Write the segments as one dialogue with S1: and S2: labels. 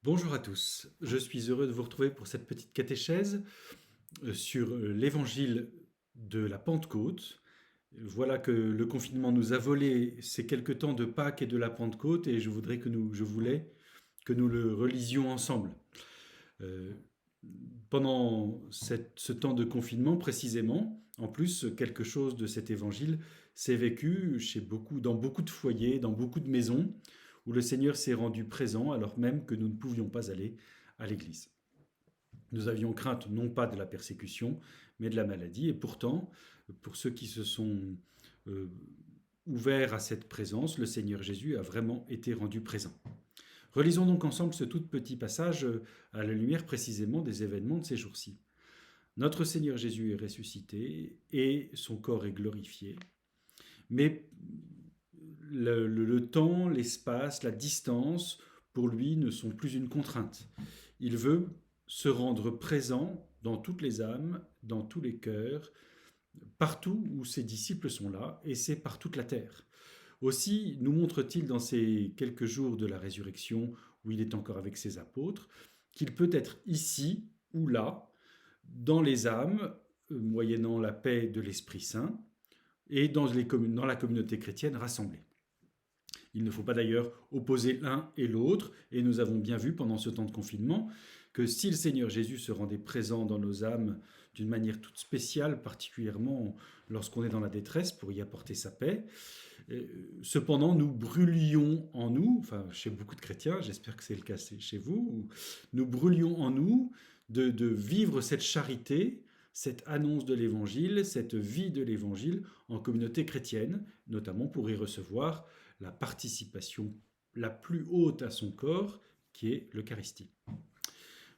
S1: Bonjour à tous, je suis heureux de vous retrouver pour cette petite catéchèse sur l'évangile de la Pentecôte. Voilà que le confinement nous a volé ces quelques temps de Pâques et de la Pentecôte et je voulais que nous le relisions ensemble. Euh, Pendant ce temps de confinement précisément, en plus, quelque chose de cet évangile s'est vécu dans beaucoup de foyers, dans beaucoup de maisons, où le Seigneur s'est rendu présent alors même que nous ne pouvions pas aller à l'église. Nous avions crainte non pas de la persécution, mais de la maladie, et pourtant, pour ceux qui se sont euh, ouverts à cette présence, le Seigneur Jésus a vraiment été rendu présent. Relisons donc ensemble ce tout petit passage à la lumière précisément des événements de ces jours-ci. Notre Seigneur Jésus est ressuscité et son corps est glorifié, mais le temps, l'espace, la distance, pour lui, ne sont plus une contrainte. Il veut se rendre présent dans toutes les âmes, dans tous les cœurs, partout où ses disciples sont là, et c'est par toute la terre. Aussi nous montre-t-il dans ces quelques jours de la résurrection, où il est encore avec ses apôtres, qu'il peut être ici ou là, dans les âmes, moyennant la paix de l'Esprit Saint, et dans la communauté chrétienne rassemblée. Il ne faut pas d'ailleurs opposer l'un et l'autre, et nous avons bien vu pendant ce temps de confinement que si le Seigneur Jésus se rendait présent dans nos âmes d'une manière toute spéciale, particulièrement lorsqu'on est dans la détresse pour y apporter sa paix, cependant nous brûlions en nous, enfin chez beaucoup de chrétiens, j'espère que c'est le cas chez vous, nous brûlions en nous de vivre cette charité, cette annonce de l'évangile, cette vie de l'évangile en communauté chrétienne, notamment pour y recevoir la participation la plus haute à son corps, qui est l'Eucharistie.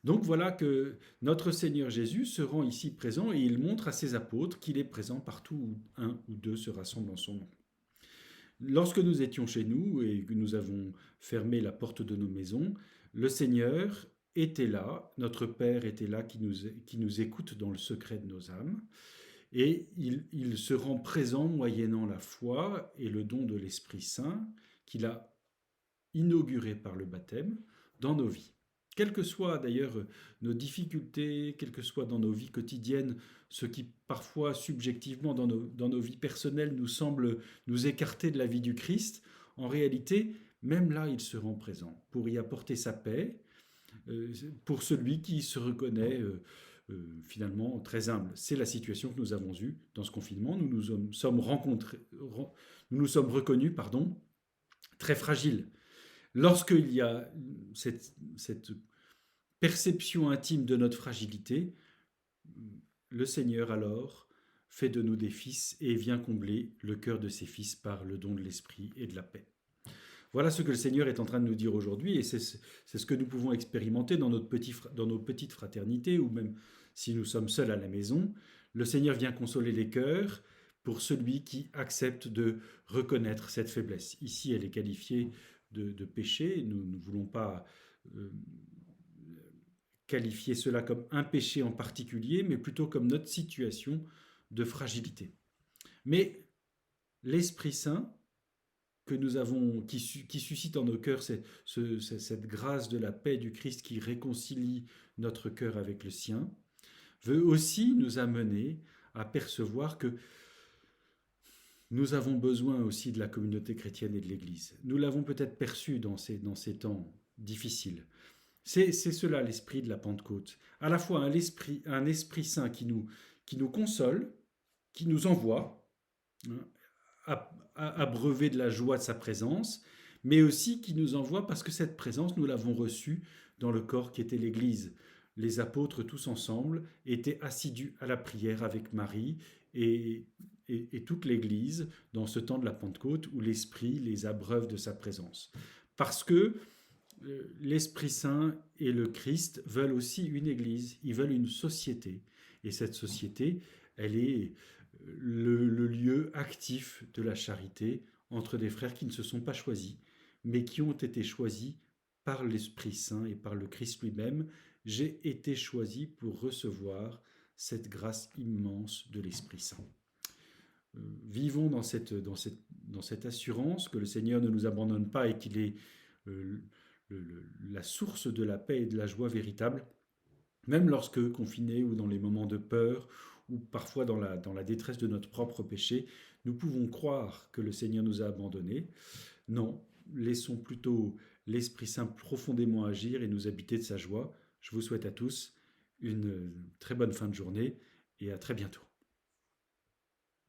S1: Donc voilà que notre Seigneur Jésus se rend ici présent et il montre à ses apôtres qu'il est présent partout où un ou deux se rassemblent en son nom. Lorsque nous étions chez nous et que nous avons fermé la porte de nos maisons, le Seigneur était là, notre Père était là qui nous écoute dans le secret de nos âmes, et il se rend présent moyennant la foi et le don de l'Esprit Saint qu'il a inauguré par le baptême dans nos vies. Quelles que soient d'ailleurs nos difficultés, quelles que soient dans nos vies quotidiennes, ce qui parfois subjectivement dans nos vies personnelles nous semble nous écarter de la vie du Christ, en réalité, même là, il se rend présent pour y apporter sa paix, pour celui qui se reconnaît finalement très humble. C'est la situation que nous avons eue dans ce confinement. Nous nous sommes reconnus, très fragiles. Lorsqu'il y a cette perception intime de notre fragilité, le Seigneur alors fait de nous des fils et vient combler le cœur de ses fils par le don de l'esprit et de la paix. Voilà ce que le Seigneur est en train de nous dire aujourd'hui et c'est ce que nous pouvons expérimenter dans nos petites fraternités ou même si nous sommes seuls à la maison. Le Seigneur vient consoler les cœurs pour celui qui accepte de reconnaître cette faiblesse. Ici, elle est qualifiée de péché. Nous ne voulons pas euh, qualifier cela comme un péché en particulier, mais plutôt comme notre situation de fragilité. Mais l'Esprit Saint, que nous avons, qui suscite en nos cœurs cette grâce de la paix du Christ qui réconcilie notre cœur avec le sien, veut aussi nous amener à percevoir que nous avons besoin aussi de la communauté chrétienne et de l'Église. Nous l'avons peut-être perçu dans ces temps difficiles. C'est cela l'esprit de la Pentecôte. À la fois un esprit saint qui nous console, qui nous envoie, hein, abreuver de la joie de sa présence, mais aussi qui nous envoie parce que cette présence, nous l'avons reçue dans le corps qui était l'Église. Les apôtres tous ensemble étaient assidus à la prière avec Marie et toute l'Église dans ce temps de la Pentecôte où l'Esprit les abreuve de sa présence. Parce que l'Esprit Saint et le Christ veulent aussi une Église, ils veulent une société. Et cette société, elle est le lieu actif de la charité entre des frères qui ne se sont pas choisis, mais qui ont été choisis par l'Esprit Saint et par le Christ lui-même. J'ai été choisi pour recevoir cette grâce immense de l'Esprit Saint. Vivons dans cette assurance que le Seigneur ne nous abandonne pas et qu'il est la source de la paix et de la joie véritable, même lorsque confinés ou dans les moments de peur, ou parfois dans la détresse de notre propre péché, nous pouvons croire que le Seigneur nous a abandonnés. Non, laissons plutôt l'Esprit Saint profondément agir et nous habiter de sa joie. Je vous souhaite à tous une très bonne fin de journée et à très bientôt.